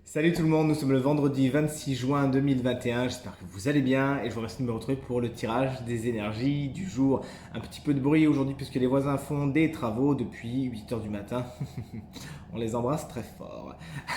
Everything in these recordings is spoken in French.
Salut tout le monde, nous sommes le vendredi 26 juin 2021, j'espère que vous allez bien et je vous remercie de me retrouver pour le tirage des énergies du jour. Un petit peu de bruit aujourd'hui puisque les voisins font des travaux depuis 8 heures du matin. On les embrasse très fort.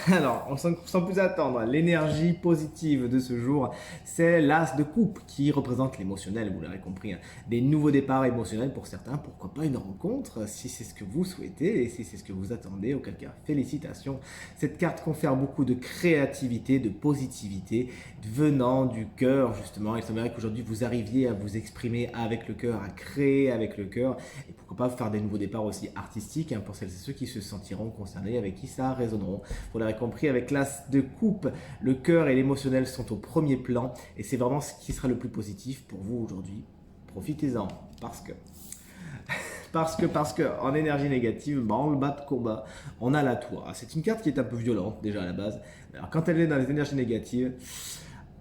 Alors, sans plus attendre, l'énergie positive de ce jour, c'est l'as de coupe qui représente l'émotionnel, vous l'avez compris. Des nouveaux départs émotionnels pour certains, pourquoi pas une rencontre si c'est ce que vous souhaitez et si c'est ce que vous attendez, auquel cas félicitations. Cette carte confère beaucoup de créativité, de positivité venant du cœur justement. Il semblerait qu'aujourd'hui vous arriviez à vous exprimer avec le cœur, à créer avec le cœur et pourquoi pas faire des nouveaux départs aussi artistiques pour celles et ceux qui se sentiront concernés, avec qui ça résonneront. Vous l'avez compris, avec l'as de coupe, le cœur et l'émotionnel sont au premier plan et c'est vraiment ce qui sera le plus positif pour vous aujourd'hui. Profitez-en parce que en énergie négative, en le bas de combat, on a la tour. C'est une carte qui est un peu violente déjà à la base. Alors quand elle est dans les énergies négatives,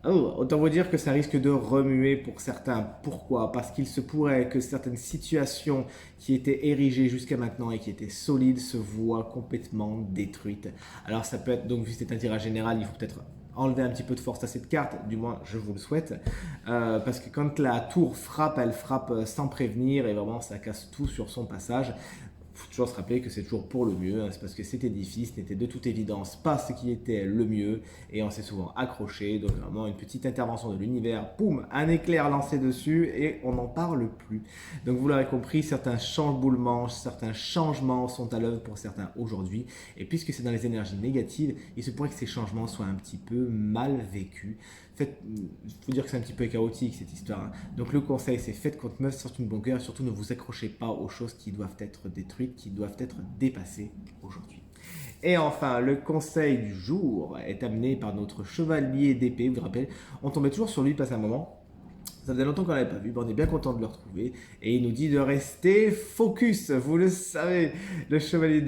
autant vous dire que ça risque de remuer pour certains. Pourquoi? Parce qu'il se pourrait que certaines situations qui étaient érigées jusqu'à maintenant et qui étaient solides se voient complètement détruites. Alors ça peut être, donc vu que c'est un tirage général, il faut peut-être enlever un petit peu de force à cette carte, du moins je vous le souhaite, parce que quand la tour frappe, elle frappe sans prévenir et vraiment ça casse tout sur son passage. Il faut toujours se rappeler que c'est toujours pour le mieux, c'est parce que cet édifice n'était de toute évidence pas ce qui était le mieux et on s'est souvent accroché, donc vraiment une petite intervention de l'univers, poum, un éclair lancé dessus et on n'en parle plus. Donc vous l'aurez compris, certains chamboulements, certains changements sont à l'œuvre pour certains aujourd'hui et puisque c'est dans les énergies négatives, il se pourrait que ces changements soient un petit peu mal vécus. Il faut dire que c'est un petit peu chaotique cette histoire. Donc le conseil, c'est faites contre meuf, sortez une bon cœur, surtout ne vous accrochez pas aux choses qui doivent être détruites, qui doivent être dépassées aujourd'hui. Et enfin, le conseil du jour est amené par notre chevalier d'épée. Vous vous rappelez, on tombait toujours sur lui passe un moment. Ça faisait longtemps qu'on ne l'avait pas vu, on est bien content de le retrouver. Et il nous dit de rester focus, vous le savez. Le chevalier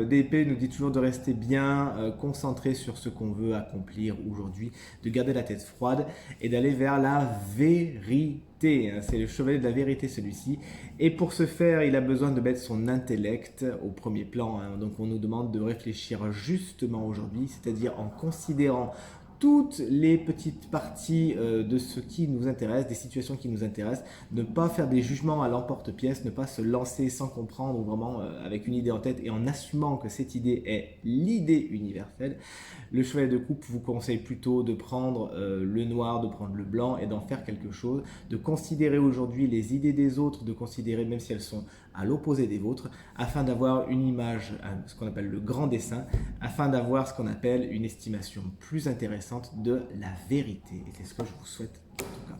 d'épée nous dit toujours de rester bien concentré sur ce qu'on veut accomplir aujourd'hui, de garder la tête froide et d'aller vers la vérité. C'est le chevalier de la vérité celui-ci. Et pour ce faire, il a besoin de mettre son intellect au premier plan. Donc on nous demande de réfléchir justement aujourd'hui, c'est-à-dire en considérant toutes les petites parties de ce qui nous intéresse, des situations qui nous intéressent, ne pas faire des jugements à l'emporte-pièce, ne pas se lancer sans comprendre ou vraiment avec une idée en tête et en assumant que cette idée est l'idée universelle. Le cheval de coupe vous conseille plutôt de prendre le noir, de prendre le blanc et d'en faire quelque chose, de considérer aujourd'hui les idées des autres, de considérer même si elles sont à l'opposé des vôtres, afin d'avoir une image, ce qu'on appelle le grand dessin, afin d'avoir ce qu'on appelle une estimation plus intéressante de la vérité. Et c'est ce que je vous souhaite en tout cas.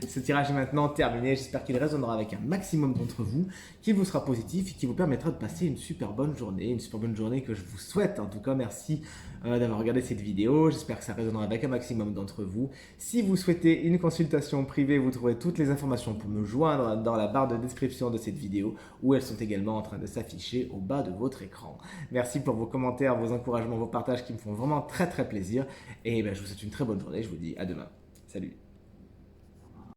Ce tirage est maintenant terminé. J'espère qu'il résonnera avec un maximum d'entre vous, qu'il vous sera positif et qui vous permettra de passer une super bonne journée. Une super bonne journée que je vous souhaite. En tout cas, merci d'avoir regardé cette vidéo. J'espère que ça résonnera avec un maximum d'entre vous. Si vous souhaitez une consultation privée, vous trouverez toutes les informations pour me joindre dans la barre de description de cette vidéo où elles sont également en train de s'afficher au bas de votre écran. Merci pour vos commentaires, vos encouragements, vos partages qui me font vraiment très très plaisir. Et je vous souhaite une très bonne journée. Je vous dis à demain. Salut.